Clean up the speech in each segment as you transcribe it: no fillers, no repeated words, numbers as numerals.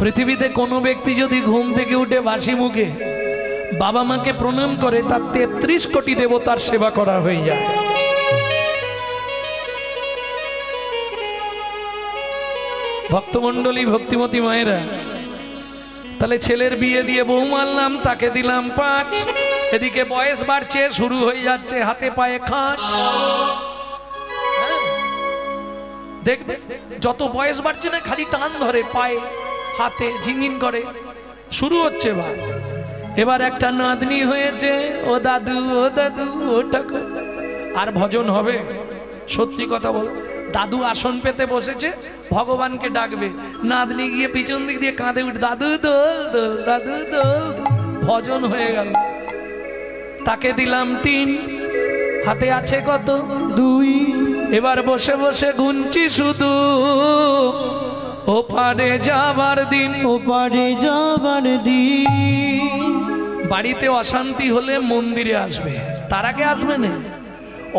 পৃথিবীতে কোনো ব্যক্তি যদি ঘুম থেকে উঠে বাসি মুখে বাবা মাকে প্রণাম করে তার ৩৩ কোটি দেবতার সেবা করা হয়ে যায়। ভক্তমণ্ডলী, ভক্তিমতী মায়েরা, তাহলে ছেলের বিয়ে দিয়ে বউ মানলাম, তাকে দিলাম ৫, এদিকে বয়স বাড়ছে, শুরু হয়ে যাচ্ছে হাতে পায়ে খাঁচ। দেখবে যত বয়স বাড়ছে না খালি টান ধরে পায়ে হাতে, ঝিনঝিন করে, শুরু হচ্ছে। এবার একটা নাতনি হয়েছে, ও দাদু ও দাদু ও ঠাকুর। আর ভজন হবে? সত্যি কথা বল, দাদু আসন পেতে বসেছে, ভগবানকে ডাকবে, নাতনি গিয়ে পিছন দিক দিয়ে কাঁদে উঠে দাদু দোল দোল দাদু দোল। ভজন হয়ে গেল। তাকে দিলাম ৩, হাতে আছে কত? ২। এবার বসে বসে গুনছি শুধু, ওপারে যাবার দিন, ওপারে যাবার দিন। বাড়িতে অশান্তি হলে মন্দিরে আসবে, তার আগে আসবে না।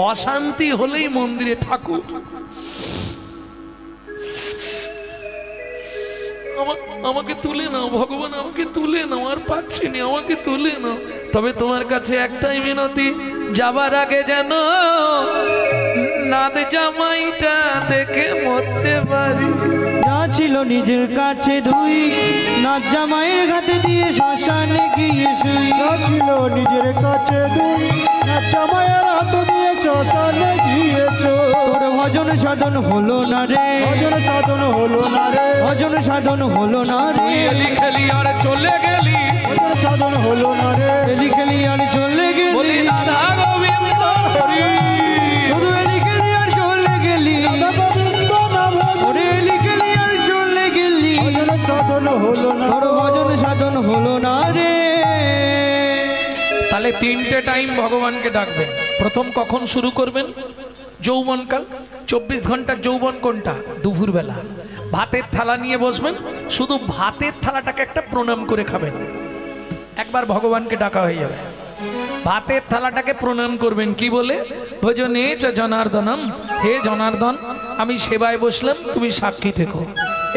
অশান্তি হলেই মন্দিরে, ঠাকুর আমাকে তুলে নাও, ভগবান আমাকে তুলে নাও, আর পাচ্ছি না, আমাকে তুলে নাও। তবে তোমার কাছে একটাই মিনতি, যাবার আগে যেন নাদ জামাইটা দেখে মরতে পারি। যা ছিল নিজের কাছে ২, নাচ জামাইয়ের ঘাটে দিয়ে শ্মশানে গিয়ে শুই। যা ছিল নিজের কাছে ২, নাচ জামাইয়ের হাতে দিয়ে শ্মশানে গিয়েছ। তোর ভজন সাধন হলো না রে, ভজন সাধন হলো না রে, ভজন সাধন হলো না রে। খেলি খেলি আর চলে গেলি, ভজন সাধন হলো না রে, খেলি খেলি আর চলে বলি গেলি, রাধা গোবিন্দ হরি। শুধু এলি খেলি আর চলে গেলি, গোবিন্দ নাম ওরে এলি খেলি আর চলে গেলি। ভজন সাধন হলো না, তোর ভজন সাধন হলো না রে। তাহলে 3টে টাইম ভগবানকে ডাকবেন। প্রথম কখন শুরু করবেন? যৌবনকাল। 24 ঘন্টার যৌবন কোনটা? দুপুরবেলা। ভাতের থালা নিয়ে বসবেন, শুধু ভাতের থালাটাকে একটা প্রণাম করে খাবেন, একবার ভগবানকে ডাকা হয়ে যাবে। ভাতের থালাটাকে প্রণাম করবেন কি বলে? ভজনে চ জনার্দনম, হে জনার্দন আমি সেবায় বসলাম, তুমি সাক্ষী থেকো।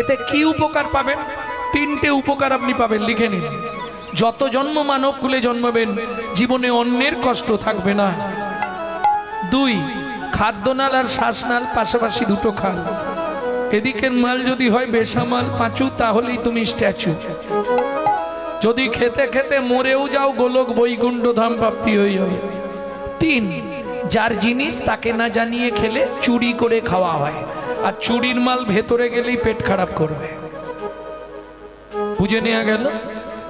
এতে কি উপকার পাবেন? 3টে উপকার আপনি পাবেন, লিখে নিন। যত জন্ম মানব কুলে জন্মাবেন, জীবনে অন্যের কষ্ট থাকবে না। 2, খাদ্যনাল আর শ্বাসনাল পাশাপাশি দুটো খাল। এদিকের মাল যদি হয় বেসামাল পাঁচু, তাহলেই তুমি স্ট্যাচু। যদি খেতে খেতে মরেও যাও, গোলক বৈকুণ্ঠ ধাম প্রাপ্তি হয়ে যাবে। 3, যার জিনিস তাকে না জানিয়ে খেলে চুরি করে খাওয়া হয়, আর চুরির মাল ভেতরে গেলেই পেট খারাপ করবে। বুঝে নেওয়া গেল?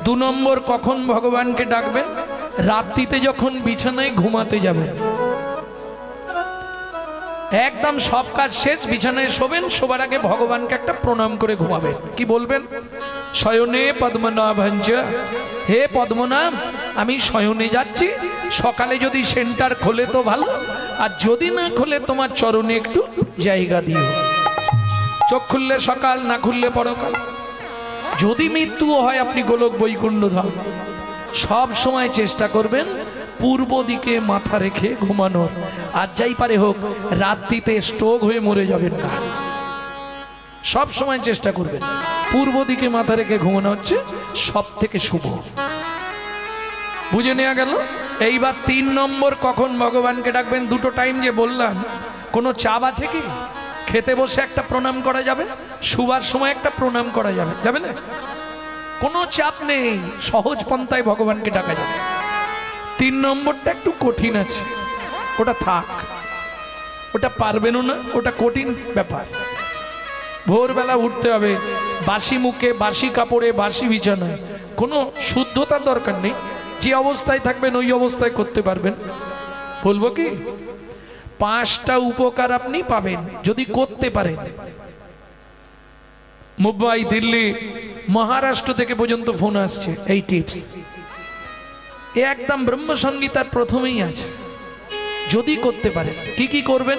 2 নম্বর, কখন ভগবানকে ডাকবেন? রাত্রিতে যখন বিছানায় ঘুমাতে যাবেন, একদম সব কাজ শেষ, বিছানায় শোবেন, শোবার আগে ভগবানকে একটা প্রণাম করে ঘুমাবেন। কি বলবেন? শয়নে পদ্মনাভঞ্চ, হে পদ্মনাভ আমি শয়নে যাচ্ছি, সকালে যদি সেন্টার খোলে তো ভালো, আর যদি না খোলে তোমার চরণে একটু জায়গা দিও। চোখ খুললে সকাল, না খুললে পরকাল। যদি মৃত্যুও হয় আপনি গোলক বৈকুণ্ঠ ধাম। সব সময় চেষ্টা করবেন পূর্ব দিকে মাথা রেখে ঘুমানোর, আর যাই পারে হোক রাত্রিতে স্ট্রোক হয়ে মরে যাবেন না। সব সময় চেষ্টা করবেন পূর্ব দিকে মাথা রেখে ঘুমানো হচ্ছে সব থেকে শুভ। বুঝে নেওয়া গেল? এইবার 3 নম্বর, কখন ভগবানকে ডাকবেন? 2টো টাইম যে বললাম, কোনো চাপ আছে কি? খেতে বসে একটা প্রণাম করা যাবে, শুবার সময় একটা প্রণাম করা যাবে, যাবে না? কোনো চাপ নেই, সহজ পন্থায় ভগবানকে ডাকা যাবে। 3 নম্বরটা একটু কঠিন আছে, ওটা থাক, ওটা পারবেনও না, ওটা কঠিন ব্যাপার। ভোরবেলা উঠতে হবে, বাসি মুখে, বাসি কাপড়ে, বাসি বিছানায়, কোনো শুদ্ধতার দরকার নেই, যে অবস্থায় থাকবেন ওই অবস্থায় করতে পারবেন। বলবো কি? 5টা উপকার আপনি পাবেন যদি করতে পারেন। মুম্বাই, দিল্লি, মহারাষ্ট্র থেকে পর্যন্ত ফোন আসছে এই টিপস। এ একদম ব্রহ্মসংগীতার প্রথমেই আছে, যদি করতে পারেন। কি কি করবেন?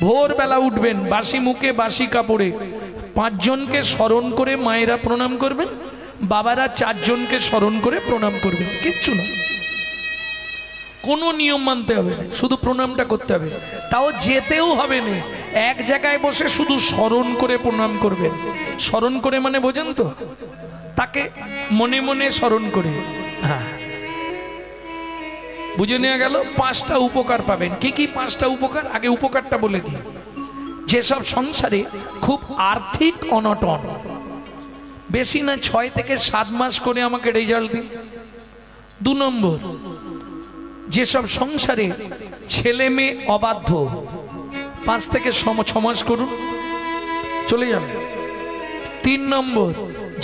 ভোরবেলা উঠবেন, বাসি মুখে, বাসি কাপড়ে 5 জনকে স্মরণ করে মায়েরা প্রণাম করবেন, বাবারা 4 জনকে স্মরণ করে প্রণাম করবেন। কিচ্ছু না, কোনো নিয়ম মানতে হবে না, শুধু প্রণামটা করতে হবে। তাও যেতেও হবে না, এক জায়গায় বসে শুধু স্মরণ করে প্রণাম করবেন। স্মরণ করে মানে বোঝেন তো, তাকে মনে মনে স্মরণ করে। হ্যাঁ, বুঝে নেওয়া গেল। 5টা উপকার পাবেন। কি কি 5টা উপকার? আগে উপকারটা বলে দিই। যেসব সংসারে খুব আর্থিক অনটন, বেশি না 6 থেকে 7 মাস করে আমাকে রেজাল্ট দিন। 2 নম্বর, যেসব সংসারে ছেলে মেয়ে অবাধ্য, 5 থেকে 6 মাস করুন, চলে যাবে। 3 নম্বর,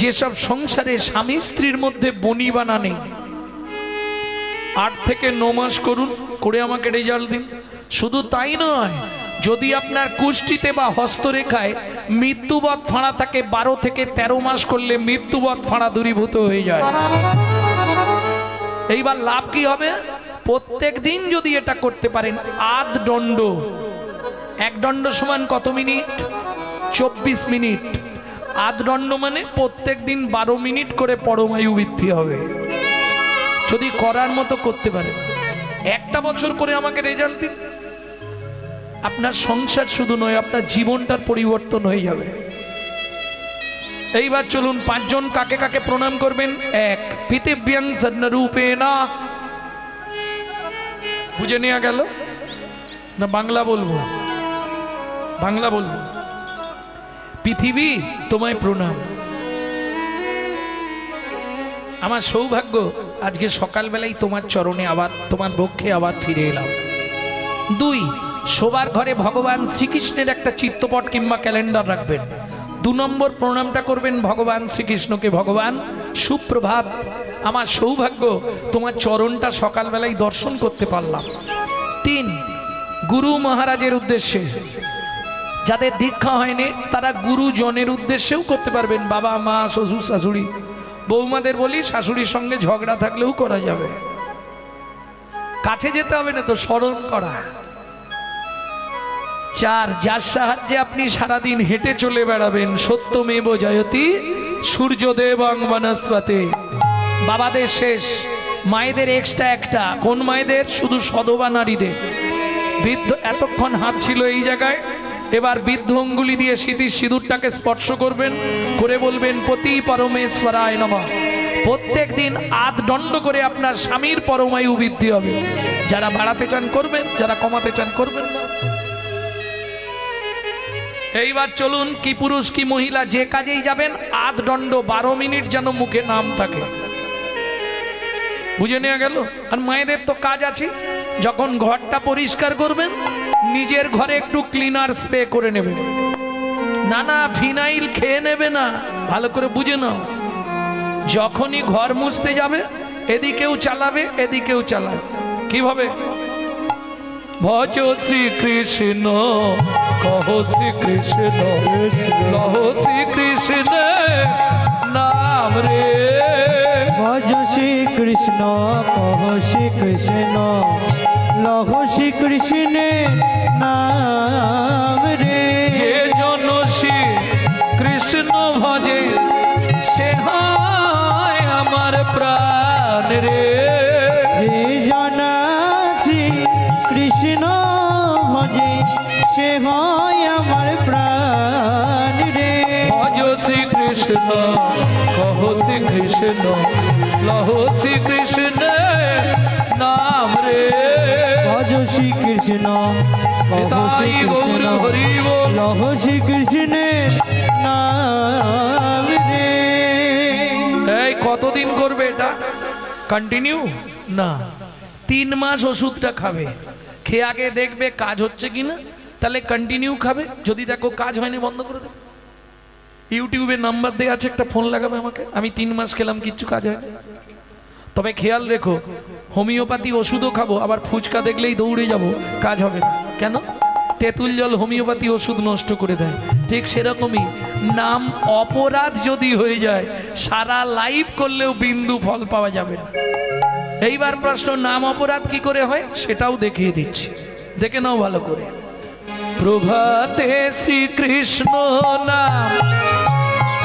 যেসব সংসারে স্বামী স্ত্রীর মধ্যে বনিবানা নেই, 8 থেকে 9 মাস করুন, করে আমাকে রেজাল্ট দিন। শুধু তাই নয়, যদি আপনার কুষ্ঠিতে বা হস্তরেখায় মৃত্যুবৎ ফাঁড়া থাকে, 12 থেকে 13 মাস করলে মৃত্যুবৎ ফাঁড়া দূরীভূত হয়ে যায়। এইবার লাভ কি হবে? প্রত্যেক দিন যদি এটা করতে পারেন, আধ দণ্ড, 1 দণ্ড সমান কত মিনিট? 24 মিনিট। আধ দণ্ড মানে প্রত্যেক দিন 12 মিনিট করে পরমায়ু বৃদ্ধি হবে। যদি করার মতো করতে পারেন, 1টা বছর করে আমাকে রেজাল্ট দিন। আপনার সংসার শুধু নয়, আপনার জীবনটার পরিবর্তন হয়ে যাবে। এইবার চলুন 5 জন কাকে কাকে প্রণাম করবেন। 1, পৃথিব্যাং সন্নরূপেণা। বুঝে নেওয়া গেল না? বাংলা বলবো, বাংলা বলবো। পৃথিবী তোমায় প্রণাম। আমার সৌভাগ্য আজকে সকালবেলায় তোমার চরণে আবার, তোমার বক্ষে আবার ফিরে এলাম। 2, শোবার ঘরে ভগবান শ্রীকৃষ্ণের একটা চিত্রপট কিংবা ক্যালেন্ডার রাখবেন। 2 নম্বর প্রণামটা করবেন ভগবান শ্রীকৃষ্ণকে। ভগবান সুপ্রভাত, আমার সৌভাগ্য তোমার চরণটা সকালবেলায় দর্শন করতে পারলাম। 3, গুরু মহারাজের উদ্দেশ্যে, যাদের দীক্ষা হয়নি তারা গুরুজনের উদ্দেশ্যেও করতে পারবেন। বাবা মা শ্বশুর শাশুড়ি, বৌমাদের বলি শাশুড়ির সঙ্গে ঝগড়া থাকলেও করা যাবে, কাছে যেতে হবে না তো, স্মরণ করা। 4, যার সাহায্যে আপনি সারাদিন হেঁটে চলে বেড়াবেন। সত্যমেব জয়তি সূর্যদেবং বনস্পতে। বাবাদের শেষ, মায়েদের এক্সট্রা একটা। কোন মায়েদের? শুধু সধবা নারীদের। বৃদ্ধ এতক্ষণ হাত ছিল এই জায়গায়, এবার বৃদ্ধ অঙ্গুলি দিয়ে স্মৃতির সিঁদুরটাকে স্পর্শ করবেন, করে বলবেন পতি পরমেশ্বরায় নমঃ। প্রত্যেক দিন আধ দণ্ড করে আপনার স্বামীর পরমায়ু বৃদ্ধি হবে। যারা বাড়াতে চান করবেন, যারা কমাতে চান করবেন না। এইবার চলুন, কি পুরুষ কি মহিলা যে কাজেই যাবেন, আধ দণ্ড 12 মিনিট যেন মুখে নাম থাকে। বুঝে নেওয়া গেল? আর মায়েদের তো কাজ আছে, যখন ঘরটা পরিষ্কার করবেন নিজের ঘরে একটু ক্লিনার স্প্রে করে নেবেন। নানা ফিনাইল খেয়ে নেবে না, ভালো করে বুঝে নাও। যখনই ঘর মুছতে যাবে এদিকেও চালাবে এদিকেও চালাবে। কিভাবে? ভজ শ্রীকৃষ্ণ, কহ শ্রীকৃষ্ণ, লহ শ্রীকৃষ্ণ নাম রে। ভজ শ্রীকৃষ্ণ, কহ শ্রীকৃষ্ণ, লহ শ্রীকৃষ্ণের নাম রে। যে জন শ্রী কৃষ্ণ ভজে সে হয় আমার প্রাণ রে। যে জনা শ্রী কৃষ্ণ ভজে সে হয় আমার প্রাণ রে। ভজ শ্রীকৃষ্ণ, কহ শ্রীকৃষ্ণ, লহ শ্রীকৃষ্ণ নাম রে। ভজ শ্রীকৃষ্ণ, কহ শ্রীকৃষ্ণ, লহ শ্রীকৃষ্ণের নাম রে। এই কতদিন করবে এটা? কন্টিনিউ না, 3 মাস ওষুধটা খাবে, খেয়ে আগে দেখবে কাজ হচ্ছে কিনা, তাহলে কন্টিনিউ খাবে। যদি দেখো কাজ হয়নি বন্ধ করে দেবে। ইউটিউবে নাম্বার দেওয়া আছে, একটা ফোন লাগাবে আমাকে। আমি 3 মাস খেলাম, কিচ্ছু কাজ হয়নি। তবে খেয়াল রেখো, হোমিওপ্যাথি ওষুধও খাবো, আবার ফুচকা দেখলেই দৌড়ে যাব, কাজ হবে না। কেন? তেঁতুল জল হোমিওপ্যাথি ওষুধ নষ্ট করে দেয়। ঠিক সেরকমই নাম অপরাধ যদি হয়ে যায়, সারা লাইফ করলেও বিন্দু ফল পাওয়া যাবে না। এইবার প্রশ্ন, নাম অপরাধ কি করে হয় সেটাও দেখিয়ে দিচ্ছি, দেখে নাও ভালো করে। প্রভাতে শ্রীকৃষ্ণ নাম।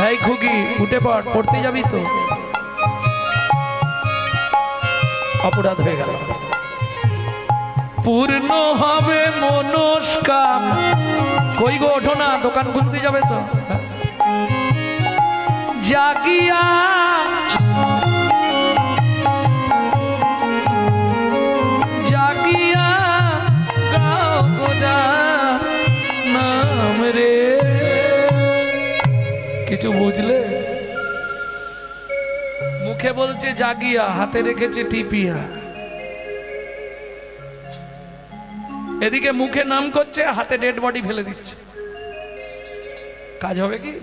এই খুকি উঠে পড়, পড়তে যাবি তো? অপরাধ হয়ে গেল। পূর্ণ হবে মনস্কাম। কই গো ওঠো না, দোকান খুলতে যাবে তো। জাগিয়া জাগিয়া গাও গোদা নাম রে। কিছু বুঝলে? মুখে বলছে জাগিয়া, হাতে রেখেছে টিপিয়া। এদিকে মুখে নাম করছে, হাতে ডেড বডি ফেলে দিচ্ছে। কাজ হবে কি?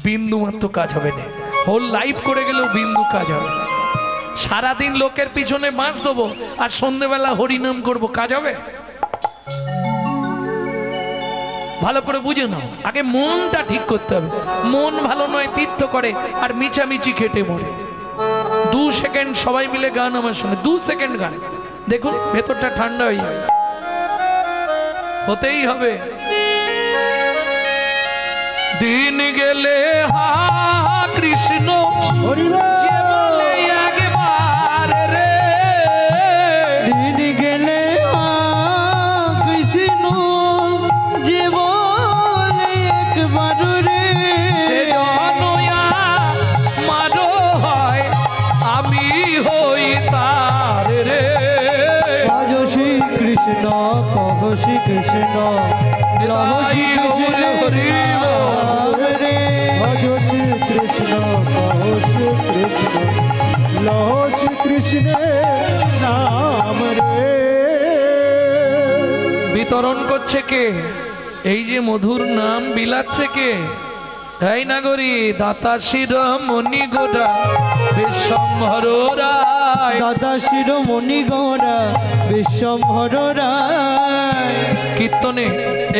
বিন্দু মাত্র কাজ হবে না। হোল লাইফ করে গেলেও বিন্দু কাজ হবে না। সারাদিন লোকের পিছনে বাঁশ দেবো আর সন্ধ্যেবেলা হরিনাম করব, কাজ হবে? ভালো করে বুঝে নাও, আগে মনটা ঠিক করতে হবে। মন ভালো নয় তীর্থ করে আর মিছামিছি খেটে মরে। 2 সেকেন্ড সবাই মিলে গান আমার সঙ্গে, 2 সেকেন্ড গান, দেখুন ভেতরটা ঠান্ডা হয়ে যাবে। হতেই হবে। দিন গেলে হা কৃষ্ণ যে বলে একবার রে। দিন গেলে কৃষ্ণ যে বলে একবার রে। সে জনয়া মারো হয় আমি হই তার রে। আজ শ্রী কৃষ্ণ কহ শ্রী কৃষ্ণ লহ শ্রী কৃষ্ণ হরি রে। ভজ শ্রী কৃষ্ণ কহ শ্রী কৃষ্ণ লহ শ্রী কৃষ্ণের নাম রে। বিতরণ করছে কে? এই যে মধুর নাম বিলাচ্ছে কে? এই নাগরী দাতা শিরোমণি গোড়া বিশ্বম্ভর রায়। দাদা শিরোমণি গৌরা বিশ্বম্ভর রায়। কীর্তনে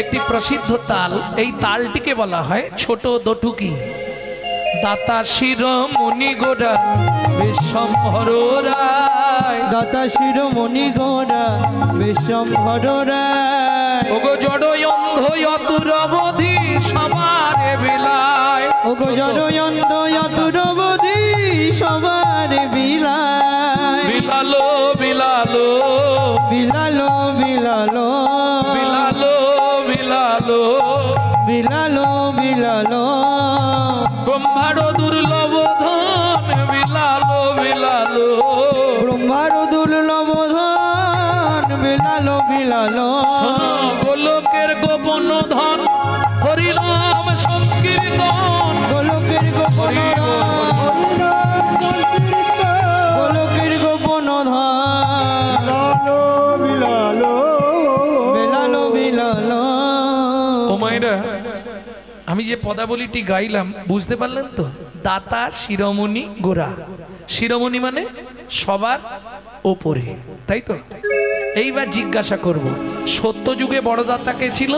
একটি প্রসিদ্ধ তাল, এই তালটিকে বলা হয় ছোট দটুকি। দাতা শিরোমণি গোড়া বিশ্বম্ভর রায়। দাদা শিরোমণি গৌরা বিশ্বম্ভর রায়। ওগো জড় অন্ধ অতুর অবধি সবার বিলায়। ওগো জড়য়ন্ত অসুরবধি সবার বিলায়। বিলালো বিলালো বিলালো বিলালো বিলালো বিলালো বিলালো বিলালো ব্রহ্মার দুর্লভ ধন বিলালো বিলালো। ব্রহ্মার দুর্লভ ধন বিলালো বিলালো। শোনো গোলকের গোপন ধন হরিনাম সংকীর্তন। গোলকের গোপন ধন, গোলকের গোপন ধন লালো বিলালো বিলালো বিলালো। ও মায়েরা, আমি যে পদাবলীটি গাইলাম বুঝতে পারলেন তো? দাতা শিরোমণি গোরা। শিরোমণি মানে সবার ওপরে, তাই তো? এইবার জিজ্ঞাসা করব, সত্য যুগে বড় দাতা কে ছিল?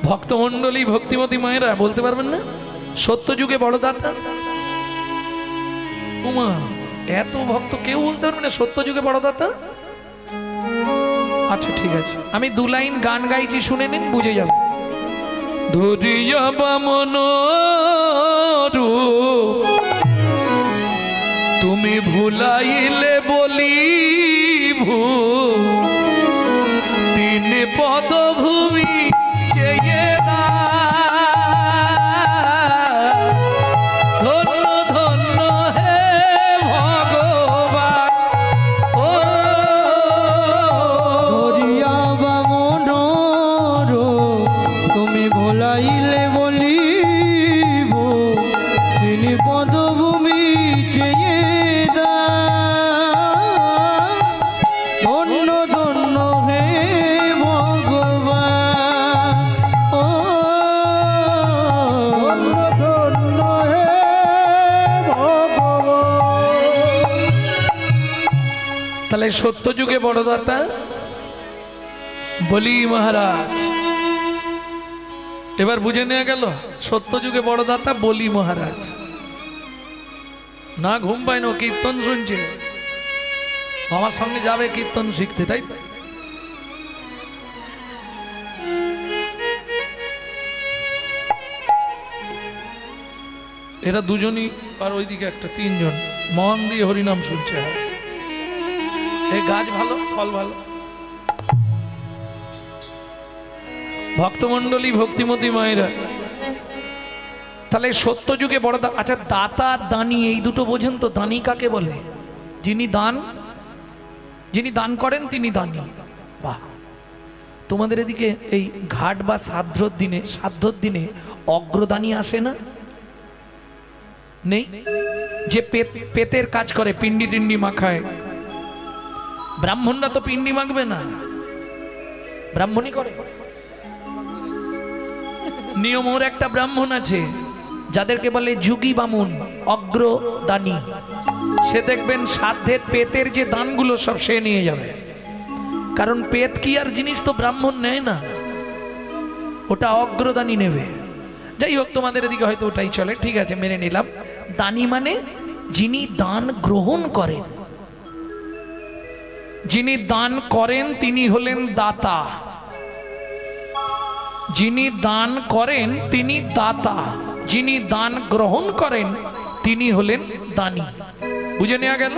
ভক্তমণ্ডলী ভক্তিমতী মায়েরা বলতে পারবেন না সত্য যুগে বড় দাতা? উমা, এত ভক্ত কেউ বলতে পারবে না সত্য যুগে বড় দাতা? আচ্ছা ঠিক আছে, আমি 2 লাইন গান গাইছি, শুনে নিন, বুঝে যাবে। ধরিয়া বামন তুমি ভুলাইলে বলি তিন পদভূমি চেয়ে না। ধন্য ধন্য হে ভগবান ও। ধরিয়া বামন তুমি ভোলাইলে বলিব তিনি পদভূমি চেয়ে দা। ধন্য ধন্য হে ভগবান ও। ধন্য ধন্য হে ভগবান। তাহলে সত্য যুগে বড় দাতা বলি মহারাজ। এবার বুঝে নেওয়া গেল সত্য যুগে বড় দাতা বলি মহারাজ। না ঘুম পায় না, কীর্তন শুনছে, আমার সঙ্গে যাবে কীর্তন শিখতে, তাই তো? এরা দুজনই, আর ওইদিকে একটা, তিনজন মন দিয়ে হরিনাম শুনছে। এই গাছ ভালো, ফল ভালো। ভক্তমণ্ডলী, ভক্তিমতী মায়েরা, তাহলে সত্য যুগে বড় আচ্ছা, দাতা দানি এই দুটো বোঝেন তো? দানি কাকে বলে? যিনি দান করেন তিনি দানি। বাহ, তোমাদের এদিকে এই ঘাট বা শ্রাদ্ধর দিনে অগ্রদানী আসে না? নেই? যে পেতের কাজ করে, পিন্ডি টিন্ডি মাখায়, ব্রাহ্মণরা তো পিন্ডি মাখবে না, ব্রাহ্মণই করে। নিয়মর একটা ব্রাহ্মণ আছে যাদেরকে বলে যুগী বামুন, অগ্রদানী। সে দেখবেন সাধ্যের পেতের যে দানগুলো সব সে নিয়ে যাবে, কারণ পেত কি আর জিনিস তো ব্রাহ্মণ নেয় না, ওটা অগ্রদানী নেবে। যাই হোক, তোমাদের এদিকে হয়তো ওটাই চলে, ঠিক আছে, মেনে নিলাম। দানী মানে যিনি দান গ্রহণ করেন, যিনি দান করেন তিনি হলেন দাতা। যিনি দান করেন তিনি দাতা, যিনি দান গ্রহণ করেন তিনি হলেন দানী। বুঝে নেওয়া গেল?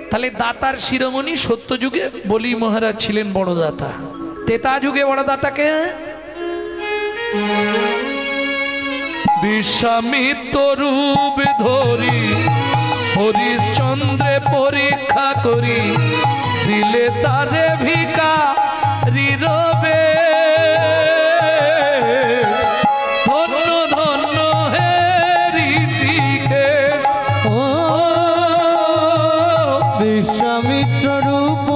তাহলে দাতার শিরোমণি সত্য যুগে বলি মহারাজ ছিলেন বড় দাতা। তেতা যুগে বড় দাতাকে বিশ্বামিত্র রূপ ধরি হরিশ্চন্দ্রে পরীক্ষা করি দিলে তারে ভিখারি রবে। ধন্য ধন্য হে ঋষিকেশ, ও বিশ্বামিত্র রূপ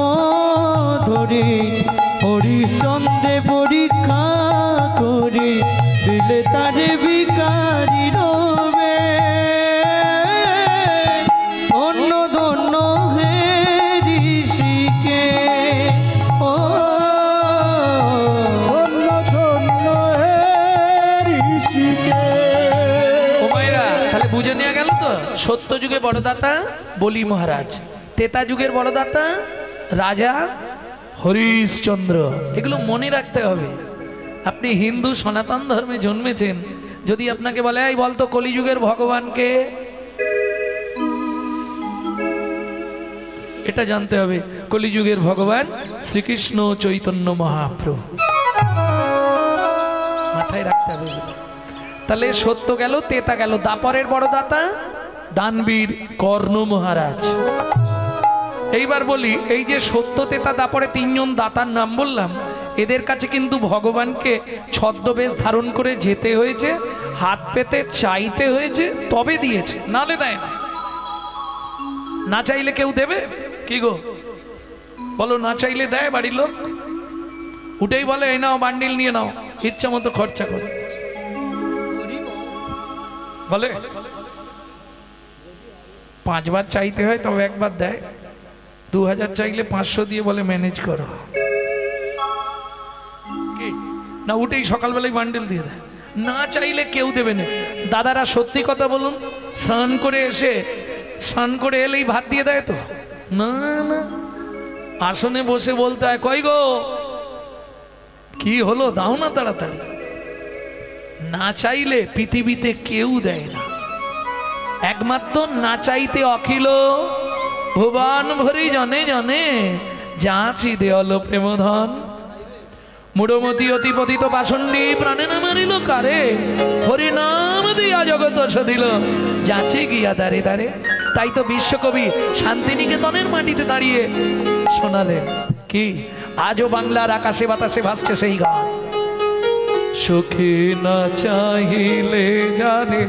ধরি হরিশ্চন্দ্রে পরীক্ষা করি দিলে তারে ভিখারি রবে। ধন্য ধন্য হে ঋষিকে, ও ধন্য ধন্য হে ঋষিকে। ও মায়েরা, তাহলে বুঝে নেওয়া গেল তো? সত্য যুগে বড়দাতা বলি মহারাজ, তেতা যুগের বড়দাতা রাজা হরিশ্চন্দ্র। এগুলো মনে রাখতে হবে। আপনি হিন্দু সনাতন ধর্মে জন্মেছেন, যদি আপনাকে বলে এই বলতো কলিযুগের ভগবানকে, এটা জানতে হবে কলিযুগের ভগবান শ্রীকৃষ্ণ চৈতন্য মহাপ্রভু, মাথায় রাখতে হবে। তাহলে সত্য গেল, তেতা গেল। দাপরের বড় দাতা দানবীর কর্ণ মহারাজ। এইবার বলি, এই যে সত্য, তেতা, দাপরে তিনজন দাতার নাম বললাম, এদের কাছে কিন্তু ভগবানকে ছদ্মবেশ ধারণ করে যেতে হয়েছে, হাত পেতে চাইতে হয়েছে, তবে দিয়েছে, নালে দেয় না। না চাইলে কেউ দেবে কি গো? বলো, না চাইলে দেয় বাড়ির লোক? উঠেই বলে এই নাও বান্ডিল নিয়ে নাও, ইচ্ছা মতো খরচা করো, বলে? 5 বার চাইতে হয় তবে একবার দেয়। 2000 চাইলে 500 দিয়ে বলে ম্যানেজ করো, কি না? উঠেই সকালবেলায় বান্ডিল দিয়ে দেয়। না চাইলে কেউ দেবে না। দাদারা সত্যি কথা বলুন, স্নান করে এলেই ভাত দিয়ে দেয় তো? না না, আসনে বসে বলতে হয়, কই গো কি হলো, দাও না তাড়াতাড়ি। না চাইলে পৃথিবীতে কেউ দেয় না, একমাত্র না চাইতে অখিল ভুবন ভরি জনে জনে যাচি দেওয়াল প্রেমধন। মুড়মতি অতি পতিত পাষণ্ডী প্রাণে না মারিল কারে, হরি নাম দিয়া জগত সদিল যাচি গিয়া দারে দারে। তাই তো বিশ্বকবি শান্তিনিকেতনের মাটিতে দাঁড়িয়ে শোনালেন কি, আজও বাংলার আকাশে বাতাসে ভাসছে সেই গান। সুখী না চাইলে জানে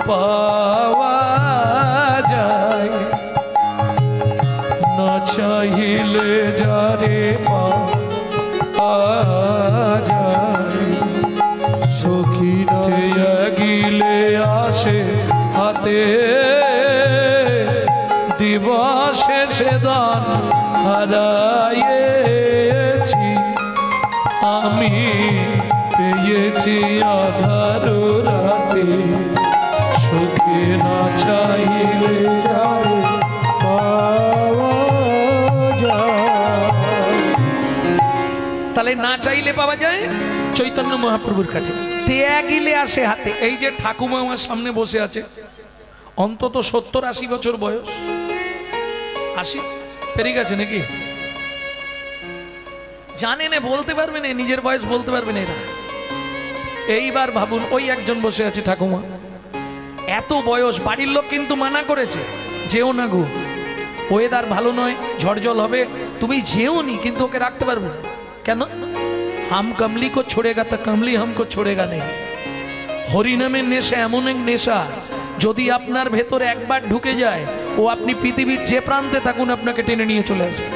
পাওয়া যায়, না চাইলে যারে পাওয়া যায়। সখীতে গিলে আসে হাতে দিবসে সে দান হারাইয়েছি আমি, পেয়েছি আধার রাতে তাহলে না চাইলে পাওয়া যায় চৈতন্য মহাপ্রভুর কাছে, ত্যাগিলে আসে হাতে। এই যে ঠাকুমা আমার সামনে বসে আছে, অন্তত 70-80 বছর বয়স, 80 পেরিয়ে গেছে নাকি জানে না, বলতে পারবে না নিজের বয়স, বলতে পারবে না এরা। এইবার ভাবুন, ওই একজন বসে আছে ঠাকুমা, এত বয়স, বাড়ির লোক কিন্তু মানা করেছে যেও না গো, ওয়েদার ভালো নয়, ঝড় জল হবে, তুমি যেও নি, কিন্তু ওকে রাখতে পারবে না। কেন? হাম কমলি কো ছোড়েগা তা কমলি হামকো ছোড়েগা নেই। হরিনামের নেশা এমন এক নেশা, যদি আপনার ভেতরে একবার ঢুকে যায়, ও আপনি পৃথিবীর যে প্রান্তে থাকুন আপনাকে টেনে নিয়ে চলে আসবে।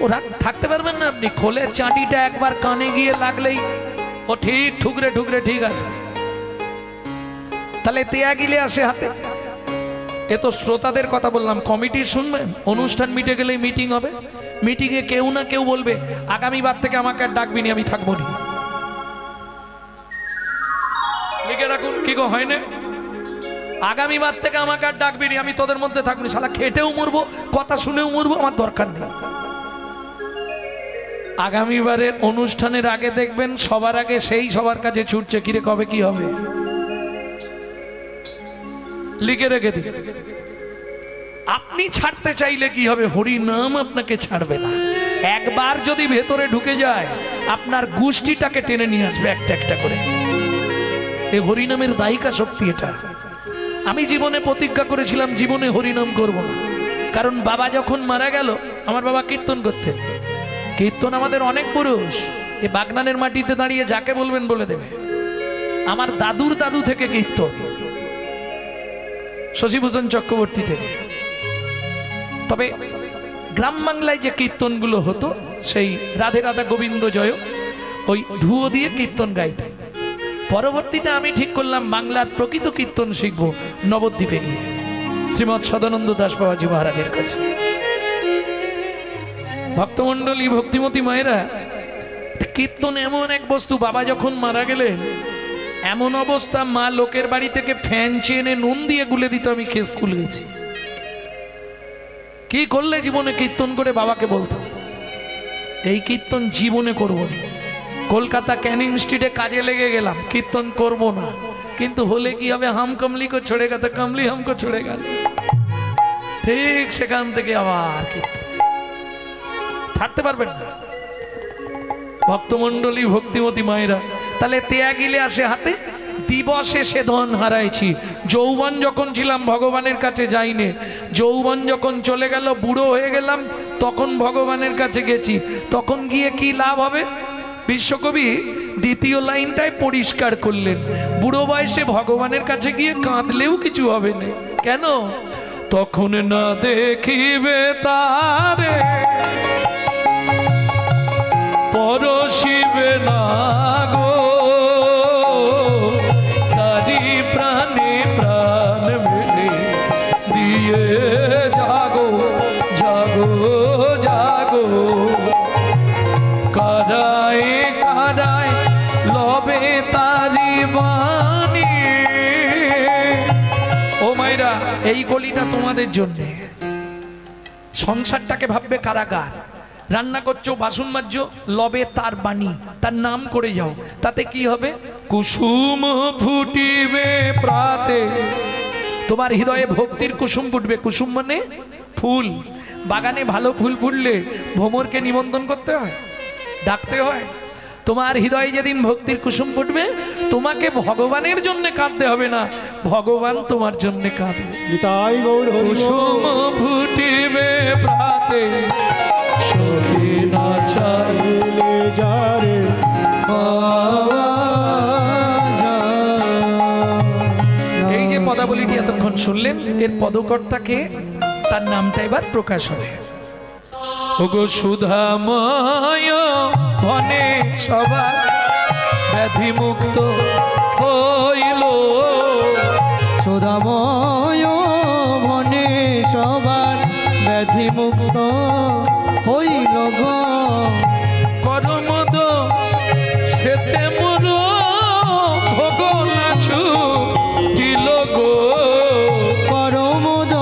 ও থাকতে পারবেন না আপনি, খোলের চাঁটিটা একবার কানে গিয়ে লাগলেই ও ঠিক ঠুকরে ঠুকরে ঠিক আসবে। তাহলে ত্যাগিলে আসে হাতে। এ তো শ্রোতাদের কথা বললাম, কমিটি শুনবেন, অনুষ্ঠান মিটে গেলেই মিটিং হবে, মিটিংয়ে কেউ না কেউ বলবে আগামীবার থেকে আমাকে আর ডাকবি না, আমি থাকবো না। লিখে রাখুন, কি গো হয় না? আগামীবার থেকে আমাকে আর ডাকবি না, আমি তোদের মধ্যে থাকবি না, শালা খেটেও মরবো, কথা শুনেও মরবো, আমার দরকার নেই। আগামীবারের অনুষ্ঠানের আগে দেখবেন সবার আগে সেই সবার কাছে ছুটছে, কিরে কবে কি হবে, লিখে রেখে দিন। আপনি ছাড়তে চাইলে কি হবে, হরি নাম আপনাকে ছাড়বে না। একবার যদি ভেতরে ঢুকে যায়, আপনার গোষ্ঠীটাকে টেনে নিয়ে আসবে একটা একটা করে। এই হরিনামের দায়িকা শক্তি এটা। আমি জীবনে প্রতিজ্ঞা করেছিলাম জীবনে হরিনাম করব না, কারণ বাবা যখন মারা গেল, আমার বাবা কীর্তন করতেন। কীর্তন আমাদের অনেক পুরুষ, এ বাগনানের মাটিতে দাঁড়িয়ে যাকে বলবেন বলে দেবে। আমার দাদুর দাদু থেকে কীর্তন, শশীভূষণ চক্রবর্তী থেকে। তবে গ্রাম বাংলায় যে কীর্তনগুলো হতো, সেই রাধে রাধা গোবিন্দ জয়, ওই ধুয়ো দিয়ে কীর্তন গাইতে। পরবর্তীতে আমি ঠিক করলাম বাংলার প্রকৃত কীর্তন শিখবো নবদ্বীপে গিয়ে, শ্রীমৎ সদানন্দ দাস বাবাজি মহারাজের কাছে। ভক্তমণ্ডলী, ভক্তিমতী মায়েরা, কীর্তন এমন এক বস্তু, বাবা যখন মারা গেলেন এমন অবস্থা, মা লোকের বাড়ি থেকে ফ্যান চেনে নুন দিয়ে গুলে দিত, আমি খেয়ে স্কুল গেছি। কি করলে জীবনে কীর্তন করে বাবাকে বলতাম, এই কীর্তন জীবনে করব না। কলকাতা ক্যানিং স্ট্রিটে কাজে লেগে গেলাম, কীর্তন করব না, কিন্তু হলে কি হবে, হাম কমলি কো ছোড়েগা তো কমলি হামকো ছোড়েগা। ঠিক সেখান থেকে আবার কীর্তন, থাকতে পারবেন না। ভক্তমণ্ডলী, ভক্তিমতী মায়েরা, তাহলে ত্যাগিলে আসে হাতে। দিবসে সে ধন হারাইছি। যৌবন যখন ছিলাম ভগবানের কাছে যাইনি, যৌবন যখন চলে গেল, বুড়ো হয়ে গেলাম, তখন ভগবানের কাছে গেছি, তখন গিয়ে কি লাভ হবে? বিশ্বকবি দ্বিতীয় লাইনটাই পরিষ্কার করলেন, বুড়ো বয়সে ভগবানের কাছে গিয়ে কাঁদলেও কিছু হবে না। কেন? তখন না দেখিবে তারে, পরশিবে না গো, তারি প্রাণে প্রাণ মেলে দিয়ে জাগো জাগো জাগো, কারায় কারায় লবে তারি বাণী। ও মাইরা, এই গলিটা তোমাদের জন্য। সংসারটাকে ভাববে কারাগার, রান্না করছো, বাসন মাজছো, লবে তার বাণী, তার নাম করে যাও। তাতে কি হবে? কুসুম ফুটিবে প্রাতে, তোমার হৃদয়ে ভক্তির কুসুম ফুটবে। কুসুম মানে ফুল। বাগানে ভালো ফুল ফুটলে ভ্রমরকে নিমন্ত্রণ করতে হয়, ডাকতে হয়। তোমার হৃদয়ে যেদিন ভক্তির কুসুম ফুটবে, তোমাকে ভগবানের জন্য কাঁদতে হবে না, ভগবান তোমার জন্য কাঁদবে। নিতাই গৌর হরি বল। কুসুম ফুটিবে প্রাতে, সখী না চাইলে যারে এই যে পদাবলীটি এতক্ষণ শুনলেন, এর পদকর্তাকে, তার নামটা এবার প্রকাশ হবে। ওগো সুধাময় বনে সবার ব্যাধি মুক্ত হইল, সুধাময় বনে সবার ব্যাধি মুক্ত হইল গো, করমদ সেতে মোর ভোগ নাছু টিল গো, পরমদ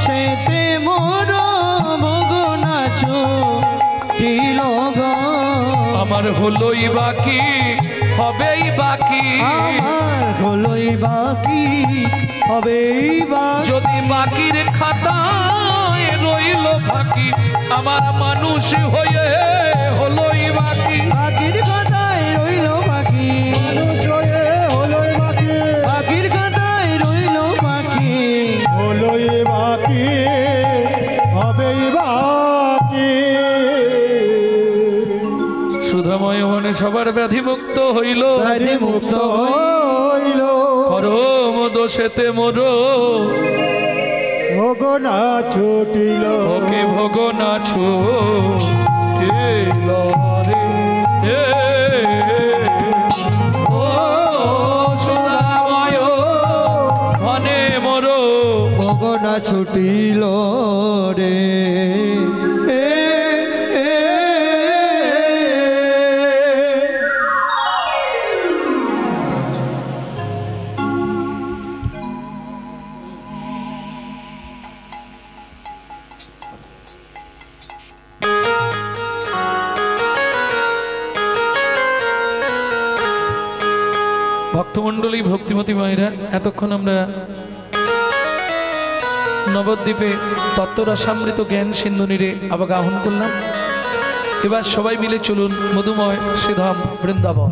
সেতে মোর ভোগ নাচ টিল মগন আমার হলোই বাকি হবেই বাকি আমার হলোই বাকি হবেই বাকি যদি বাকির খাতায় রইল ফাঁকি আমার মানুষ হয়ে হলোই বাকি বাকির খাতায় রইল বাকি মানুষ হয়ে হলোই বাকি বাকির খাতায় রইল বাকি হলোই বাকি হবেই বাকি সুধাময় মনে সবার ব্যাধি মুক্ত হইল ব্যাধি মুক্ত হইল করম দোষেতে মোরো ভগনা ছুটিল ওকে ভগনা ছুটিল রে ও সুধাময় মনে মোরো ভগনা ছুটিল রে ভক্তমণ্ডলী ভক্তিমতী মায়েরা এতক্ষণ আমরা নবদ্বীপে তত্ত্বরসামৃত জ্ঞান সিন্ধু নীরে আবাগাহন করলাম। এবার সবাই মিলে চলুন মধুময় শ্রীধাম বৃন্দাবন।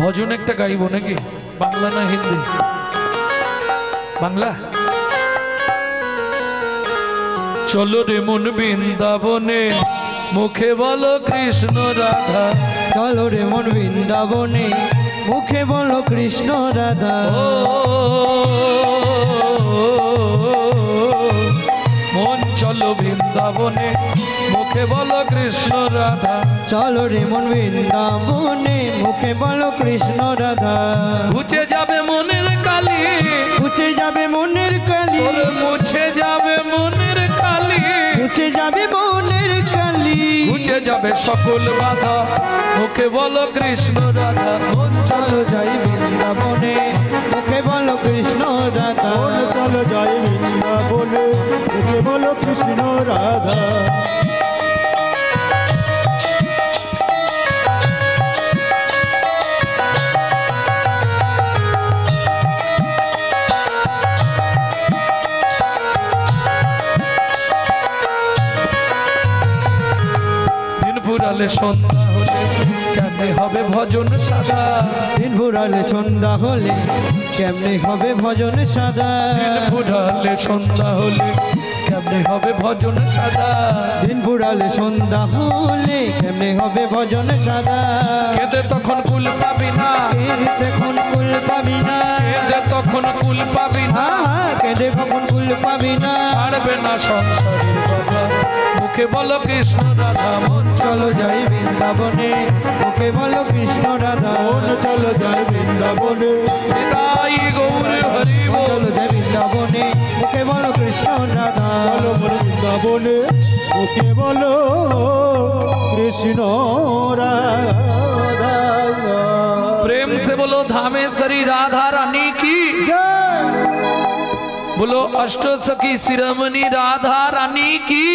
ভজন একটা গাইব নাকি? বাংলা না হিন্দি? বাংলা। চলো রে মন বৃন্দাবনে মুখে বলো কৃষ্ণ রাধা চলো রে মন বৃন্দাবনে মুখে বলো কৃষ্ণ রাধা ও মন চলো বৃন্দাবনে মুখে বলো কৃষ্ণ রাধা চলো রে মন বৃন্দাবনে মুখে বলো কৃষ্ণ রাধা ঘুচে যাবে মনের কালি মুছে যাবে মনের কালি তোর মুছে যাবে মনের কালি মুছে যাবে মনের কালি ঘুচে যাবে সকল বাধা মুখে বলো কৃষ্ণ রাধা মন চলো যাই বৃন্দাবনে মুখে বলো কৃষ্ণ রাধা চলো যাই বৃন্দাবনে মুখে বলো কৃষ্ণ রাধা ফুরালে সন্ধ্যা হলে কেমনে হবে ভজন সাদা দিন ফুরালে সন্ধ্যা হলে কেমনে হবে ভজন সাদা দিন ফুরালে সন্ধ্যা হলে কেমনে হবে ভজন সাদা দিন ফুরালে সন্ধ্যা হলে কেমনে হবে ভজন সাদা কেঁদে তখন কুল পাবি না কেঁদে তখন কুল পাবি না কেঁদে তখন কুল পাবি না কেঁদে তখন কুল পাবি না ছাড়বে না সংসারের বাধা মুখে বলো কৃষ্ণ রাধা মন চলো যাই বৃন্দাবনে মুখে বলো কৃষ্ণ রাধা চলো যাই বৃন্দাবনে নিতাই গৌর হরি বল চলো যাই বৃন্দাবনে মুখে বলো কৃষ্ণ রাধা চলো বৃন্দাবনে মুখে বলো কৃষ্ণ রাধা प्रेम से बोलो धामेश्वरी राधा रानी की बोलो अष्ट सखी शिरोमणि राधा रानी की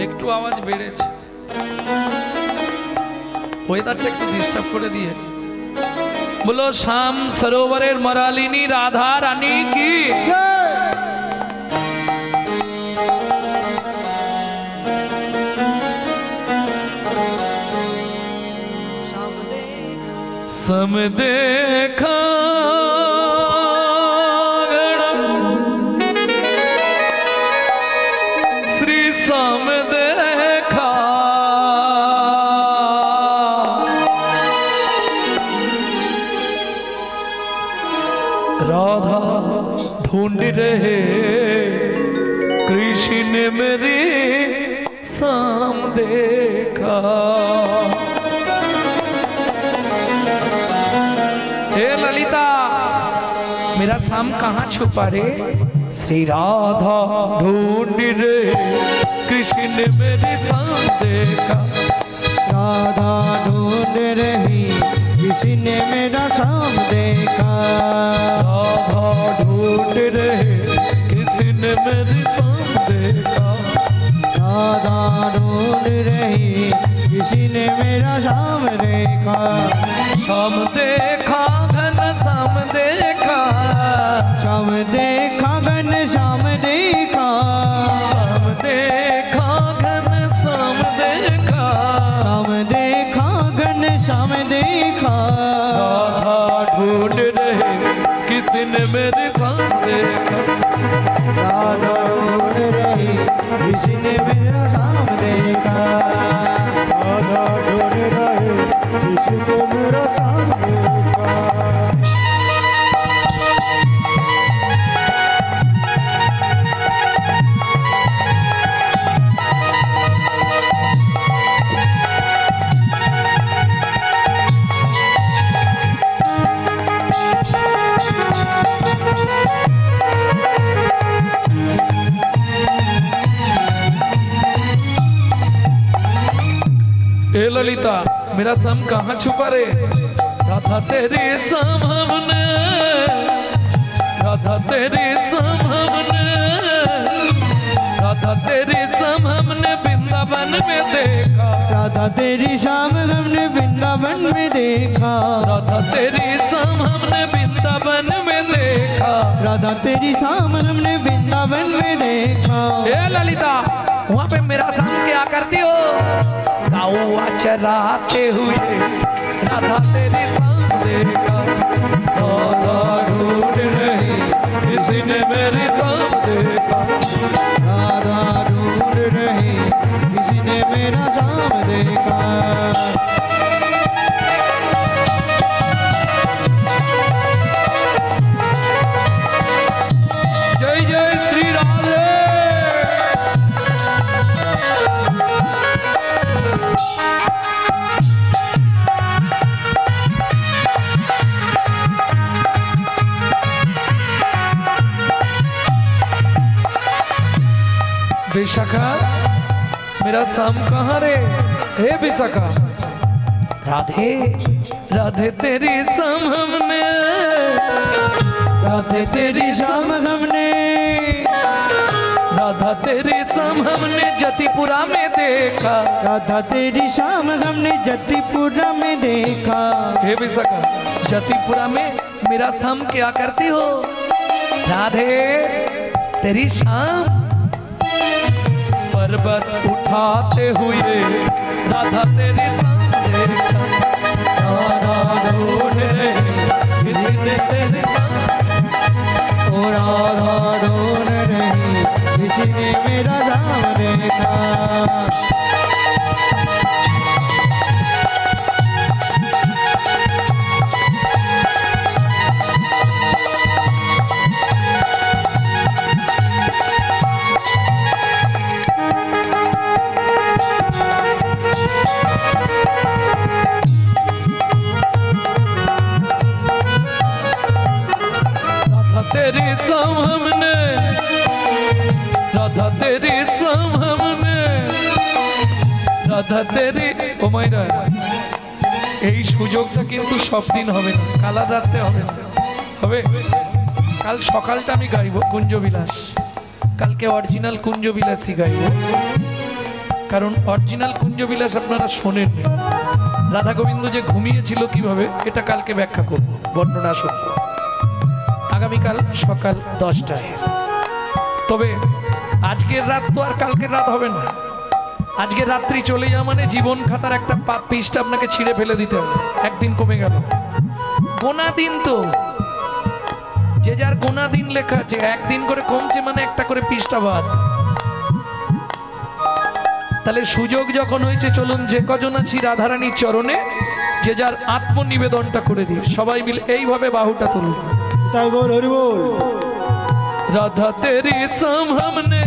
একটু আওয়াজ বেড়েছে ওয়েদারটা একটু ডিস্টার্ব করে দিয়ে বলো শ্যাম সরোবরের মরালিনী রাধা রানী কি सम देखा श्री सम देखा राधा ढूंढ रहे कृष्ण मेरे साम देखा ललिता मेरा शाम कहाँ छुपा रे श्री राधा ढूंढ रे कृष्ण मेरे साम देखा राधा ढूंढ रही किसी ने मेरा शाम देखा राधा ढूंढ रे किसी ने मेरे साम देखा ढूंढ रही किसी ने मेरा शाम देखा। शाम देखा घन शाम देखा, शाम देखा घन शाम देखा, शाम देखा घन शाम देखा, शाम देखा घन शाम देखा। राधा ढूंढ रहे किसी ने मेरे शाम देखा। राधा ढूंढ रही किसी ने मेरा शाम देखा। राधा ढूंढ रहे किसी को मेरा शाम देखा। ए ललिता, मेरा सम कहाँ छुपा रे? राधा तेरी सम हमने, राधा तेरी सम हमने, राधा तेरी सम हमने वृंदावन में देखा। राधा तेरी शाम हमने वृंदावन में देखा। राधा तेरी सम हमने वृंदावन में देखा। राधा तेरी शाम हमने वृंदावन में देखा। ए ललिता, वहाँ पे मेरा सम क्या करती हो? गाँव चराते हुए राधा तेरी शाम देखा। राधा ढूंढ रही किसी ने मेरी शाम देखा। राधा ढूंढ रही किसी ने मेरा शाम देखा। जय जय श्री राधे। विशाखा, मेरा शाम कहाँ रे? हे विशाखा। राधे राधे तेरी शाम हमने, राधे तेरी शाम हमने, राधा तेरी शाम हमने जतिपुरा में देखा। राधा तेरी शाम हमने जतिपुरा में देखा। हे विशाखा, जतिपुरा में मेरा शाम क्या करती हो? राधे तेरी शाम पर्वत उठाते हुए राधा तेरी शाम देखा। राधा ढूंढ रही किसी ने तेरी शाम। ओ राधा ढूंढ रही किसी ने मेरा शाम देखा। तेरी शाम हमने, राधा तेरी शाम हमने, রাধা তেরি ও মাইরা এই সুযোগটা কিন্তু সব দিন হবে না, কাল রাতে হবে না, হবে কাল সকালটা আমি গাইব কুঞ্জবিলাস, কালকে অরিজিনাল কুঞ্জবিলাসই গাইব, কারণ অরিজিনাল কুঞ্জবিলাস আপনারা শোনেননি। রাধা গোবিন্দ যে ঘুমিয়েছিল কিভাবে এটা কালকে ব্যাখ্যা করব, বর্ণনা শুনব আগামীকাল সকাল 10টায়। তবে আজকের রাত তো আর কালকের রাত হবে না, আজকে রাত্রি চলে যাওয়া মানে জীবন খাতার একটা পৃষ্ঠা আপনাকে ছিঁড়ে ফেলে দিতে হবে, একদিন কমে গেল। গোনা দিন তো যে যার গোনা দিন লেখা আছে, একদিন করে কমছে মানে একটা করে পৃষ্ঠা বাদ। তাহলে সুযোগ যখন হয়েছে চলুন যে কজন আছি রাধারানীর চরণে যে যার আত্মনিবেদনটা করে দিই, সবাই মিলে এইভাবে বাহুটা তুলুন। তাই বল হরি বল। राधा तेरी शाम हमने,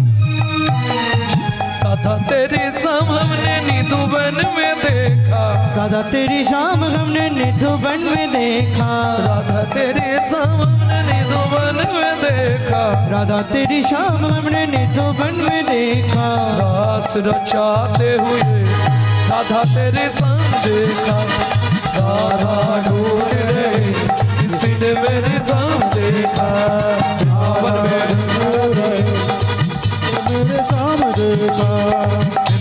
राधा तेरी शाम हमने निधुवन में देखा, राधा तेरी शाम हमने निधुवन में देखा, राधा तेरी शाम हमने निधुवन में देखा, राधा तेरी शाम हमने निधुवन में देखा। रास रचाते हुए राधा तेरी शाम देखा, राधा ढूंढ रहे किसी ने मेरी शाम देखा, मेरे शाम देखा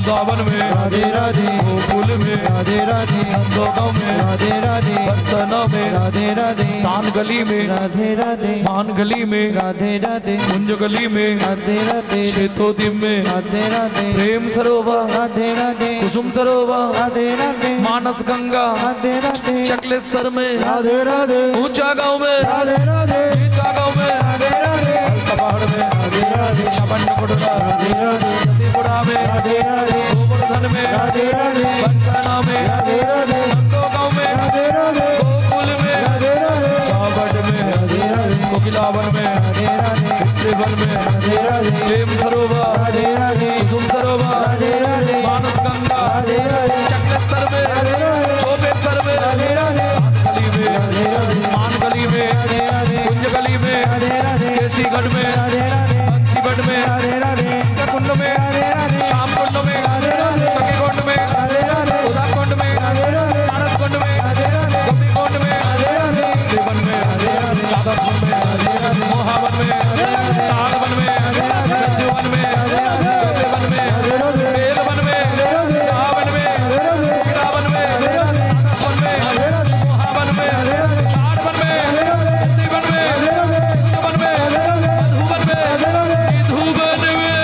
वृंदावन में राधे राधे गोकुल में राधे राधे नंदगांव में राधे राधे बरसाना में राधे राधे तान गली में राधे राधे मान गली में राधे राधे कुंज गली में राधे राधे श्वेतोद्यम में राधे राधे प्रेम सरोवर राधे राधे कुसुम सरोवर राधे राधे मानस गंगा राधे राधे चकलेश्वर में राधे राधे ऊंचा गांव में राधे राधे नीचा गांव में राधे राधे पहाड़ में राधे राधे छबंडपुरा राधे राधे नदीपुरा में राधे राधे गोवर्धन में राधे राधे बरसाना में राधे राधे नंदगांव में राधे राधे गोकुल में राधे राधे बावट में राधे राधे कोकिलावन में राधे राधे त्रिवन में राधे राधे प्रेम सरोवर राधे राधे कुसुम सरोवर राधे राधे मानस गंगा राधे राधे चकलेश्वर में राधे राधे गोपेश्वर में राधे राधे गली में राधे राधे मान गली में राधे राधे कुंज गली में राधे राधे केसीगढ़ में राधे राधे बंसीगढ़ में राधे राधे कुंड में राधे राधे श्याम कुंड में राधे राधे सखी कुंड में राधे राधे उदा कुंड में राधे राधे भारत कुंड में राधे राधे गोपी कुंड में राधे राधे देवन में राधा कुंड में मोहावन में तालवन में गंजवन में गोपेवन में बेलवन में रावन में गिरावन में राधावन में मोहावन में ताड़वन में देवन में कुंजवन में मधुवन में विधुवन में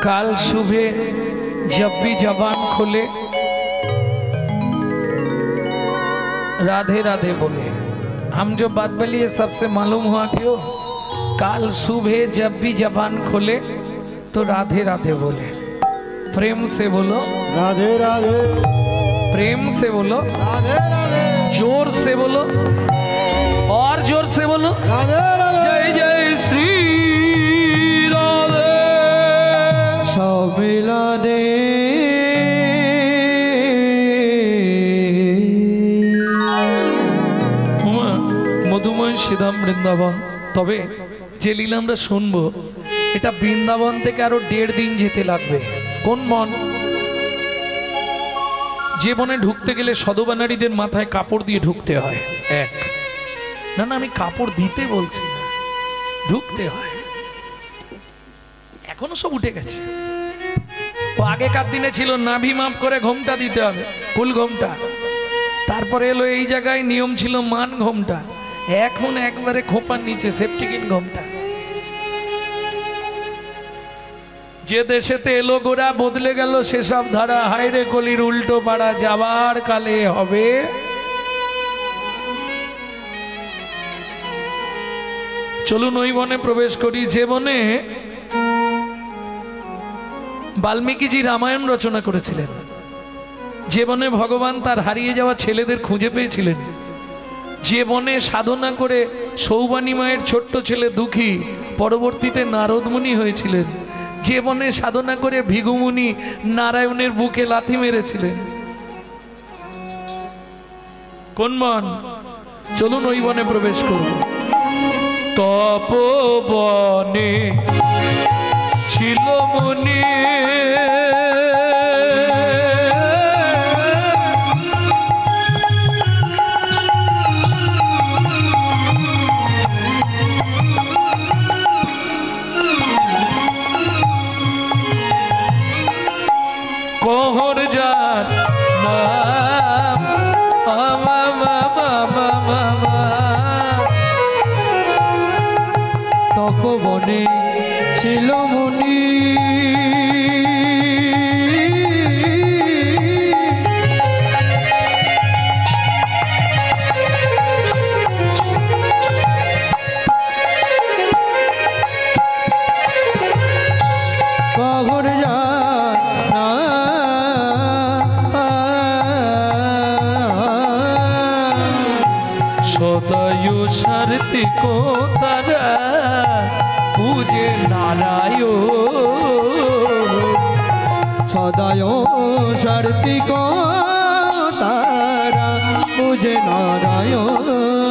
काल सुबह जब भी जबान खोले राधे राधे बोले। हम जो बात बोली ये सबसे मालूम हुआ क्यों? काल सुबह जब भी जबान खोले तो राधे राधे बोले। प्रेम से बोलो, राधे राधे प्रेम से बोलो, राधे राधे जोर से बोलो और जोर से बोलो। राधे राधे जय जय श्री राधे। सब मिला दे মধুময় শ্রীধাম বৃন্দাবন। তবে যে লীলা আমরা শুনবো এটা বৃন্দাবন থেকে আরো 1.5 দিন যেতে লাগবে। কোন মন? যে বনে ঢুকতে গেলে সধবা নারীদের মাথায় কাপড় দিয়ে ঢুকতে হয়। এক না না আমি কাপড় দিতে বলছি না, ঢুকতে হয়। এখনো সব উঠে গেছে। ও আগেকার দিনে ছিল নাভি মাপ করে ঘোমটা দিতে হবে, কুল ঘোমটা। তারপরে এলো এই জায়গায় নিয়ম ছিল মান ঘোমটা। এখন একবারে খোপার নিচে সেফটিকিন ঘোমটা। যে দেশেতে এলো গোরা বদলে গেল সেসব ধারা। হায়রে কলির উল্টো পাড়া যাবার কালে হবে। চলুন ওই বনে প্রবেশ করি যে বনে বাল্মীকিজি রামায়ণ রচনা করেছিলেন, যে বনে ভগবান তার হারিয়ে যাওয়া ছেলেদের খুঁজে পেয়েছিলেন, যে বনে সাধনা করে সৌবানী মায়ের ছোট্ট ছেলে দুঃখী পরবর্তীতে নারদমুনি হয়েছিলেন, যে বনে সাধনা করে ভিগুমুনি নারায়ণের বুকে লাথি মেরেছিলেন। কোন বন? চলুন ওই বনে প্রবেশ করব। তপবনে ছিল মুনি কোহর যার নাম তপবনে ছিল মুনি কহর জানা সদয় সারথি কো তারা পূজে নারায়ণ। সদায় সার্থিক তারা পূজে নারায়ণ।